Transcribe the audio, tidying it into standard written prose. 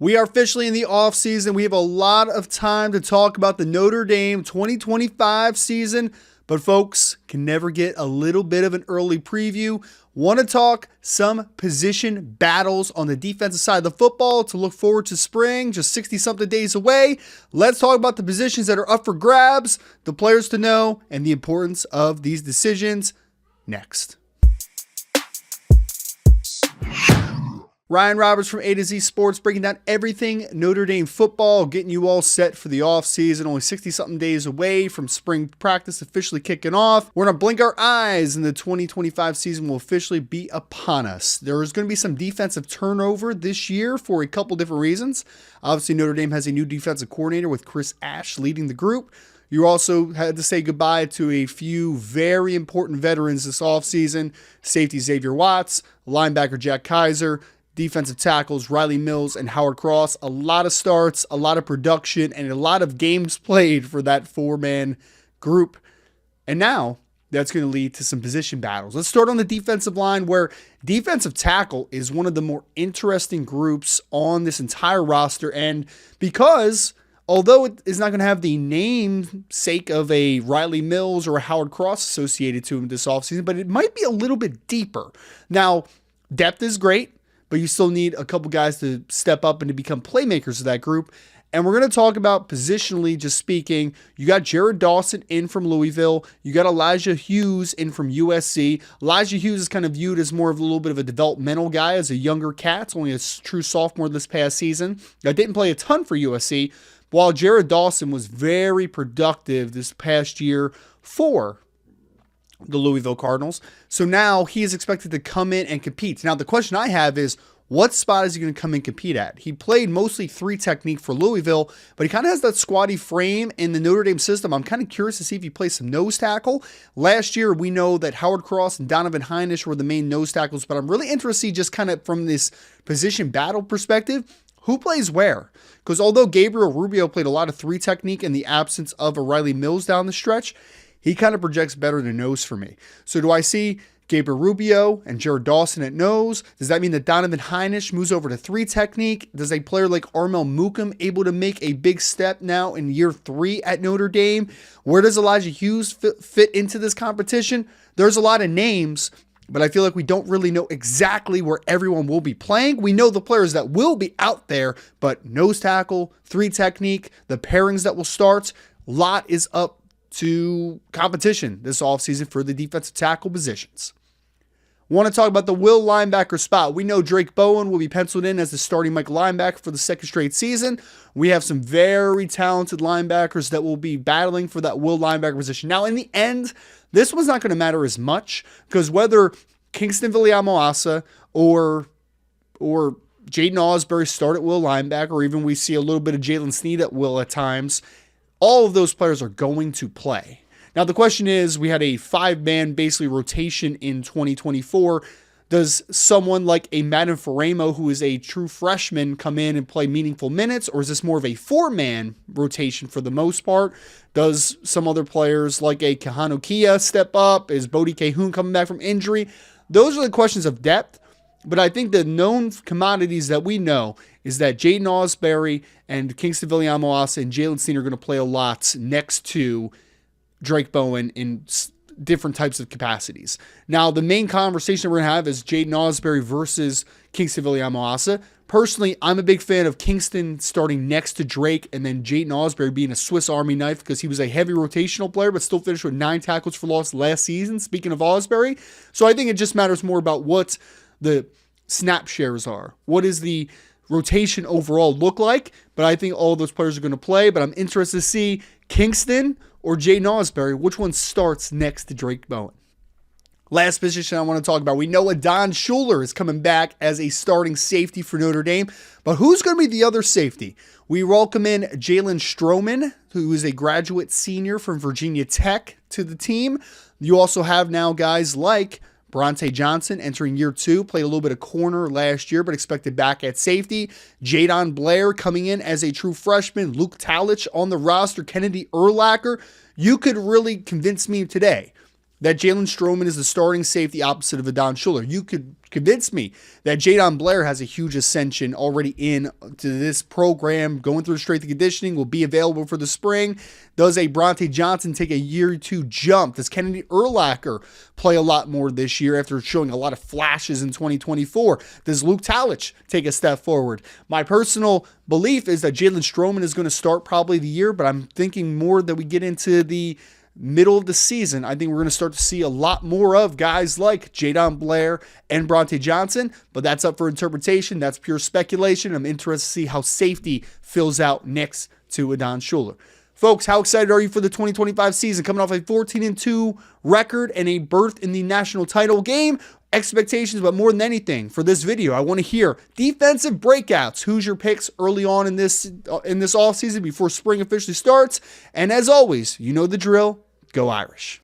We are officially in the offseason. We have a lot of time to talk about the Notre Dame 2025 season, but folks, can never get a little bit of an early preview. Want to talk some position battles on the defensive side of the football to look forward to spring, just 60-something days away. Let's talk about the positions that are up for grabs, the players to know, and the importance of these decisions next. Ryan Roberts from A to Z Sports, breaking down everything Notre Dame football, getting you all set for the offseason. Only 60-something days away from spring practice officially kicking off. We're going to blink our eyes and the 2025 season will officially be upon us. There is going to be some defensive turnover this year for a couple different reasons. Obviously, Notre Dame has a new defensive coordinator with Chris Ash leading the group. You also had to say goodbye to a few very important veterans this offseason. Safety Xavier Watts, linebacker Jack Kaiser, defensive tackles Riley Mills and Howard Cross. A lot of starts, a lot of production, and a lot of games played for that four-man group. And now that's going to lead to some position battles. Let's start on the defensive line, where defensive tackle is one of the more interesting groups on this entire roster. And because although it is not going to have the namesake of a Riley Mills or a Howard Cross associated to him this offseason, but it might be a little bit deeper. Now, depth is great, but you still need a couple guys to step up and to become playmakers of that group. And we're going to talk about positionally, just speaking. You got Jared Dawson in from Louisville. You got Elijah Hughes in from USC. Elijah Hughes is kind of viewed as more of a little bit of a developmental guy as a younger cat, only a true sophomore this past season. I didn't play a ton for USC, while Jared Dawson was very productive this past year for the Louisville Cardinals. So now he is expected to come in and compete. Now, the question I have is, what spot is he going to come and compete at? He played mostly three technique for Louisville, but he kind of has that squatty frame in the Notre Dame system. I'm kind of curious to see if he plays some nose tackle. Last year, we know that Howard Cross and Donovan Heinisch were the main nose tackles, but I'm really interested to see just kind of from this position battle perspective, who plays where? Because although Gabriel Rubio played a lot of three technique in the absence of a Riley Mills down the stretch, he kind of projects better than nose for me. So do I see Gabriel Rubio and Jared Dawson at nose? Does that mean that Donovan Heinisch moves over to three technique? Does a player like Armel Mukum able to make a big step now in year 3 at Notre Dame? Where does Elijah Hughes fit into this competition? There's a lot of names, but I feel like we don't really know exactly where everyone will be playing. We know the players that will be out there, but nose tackle, three technique, the pairings that will start, a lot is up to competition this offseason for the defensive tackle positions. Want to talk about the will linebacker spot. We know Drake Bowen will be penciled in as the starting Mike linebacker for the second straight season. We have some very talented linebackers that will be battling for that will linebacker position. Now, in the end, this one's not going to matter as much because whether Kingston Viliamu-Asa or Jaden Osbury start at will linebacker, or even we see a little bit of Jalen Sneed at will at times, all of those players are going to play. Now, the question is, we had a 5-man basically rotation in 2024. Does someone like a Madden Faremo, who is a true freshman, come in and play meaningful minutes? Or is this more of a 4-man rotation for the most part? Does some other players like a Kahano Kia step up? Is Bodie Cahoon coming back from injury? Those are the questions of depth. But I think the known commodities that we know is that Jaden Osbury and Kingston Viliamu-Asa and Jalen Sneed are going to play a lot next to Drake Bowen in different types of capacities. Now, the main conversation we're going to have is Jaden Osbury versus Kingston Viliamu-Asa. Personally, I'm a big fan of Kingston starting next to Drake and then Jaden Osbury being a Swiss Army knife because he was a heavy rotational player but still finished with 9 tackles for loss last season, speaking of Osbury. So I think it just matters more about what the snap shares are. What does the rotation overall look like? But I think all of those players are going to play, but I'm interested to see Kingston or Jaden Osbury, which one starts next to Drake Bowen. Last position I want to talk about. We know Adon Schuler is coming back as a starting safety for Notre Dame, but who's going to be the other safety? We welcome in Jalen Stroman, who is a graduate senior from Virginia Tech, to the team. You also have now guys like Bronte Johnson entering year 2, played a little bit of corner last year, but expected back at safety. Jadon Blair coming in as a true freshman. Luke Talich on the roster. Kennedy Urlacher. You could really convince me today that Jalen Stroman is the starting safety opposite of Adon Schuler. You could convince me that Jadon Blair has a huge ascension already in to this program, going through strength and conditioning, will be available for the spring. Does a Bronte Johnson take a year or two jump? Does Kennedy Urlacher play a lot more this year after showing a lot of flashes in 2024? Does Luke Talich take a step forward? My personal belief is that Jalen Stroman is going to start probably the year, but I'm thinking more that we get into the middle of the season. I think we're going to start to see a lot more of guys like Jadon Blair and Bronte Johnson, but that's up for interpretation. That's pure speculation. I'm interested to see how safety fills out next to Adon Schuler. Folks, how excited are you for the 2025 season? Coming off a 14-2 record and a berth in the national title game. Expectations, but more than anything, for this video, I want to hear defensive breakouts. Who's your picks early on in this offseason before spring officially starts? And as always, you know the drill. Go Irish.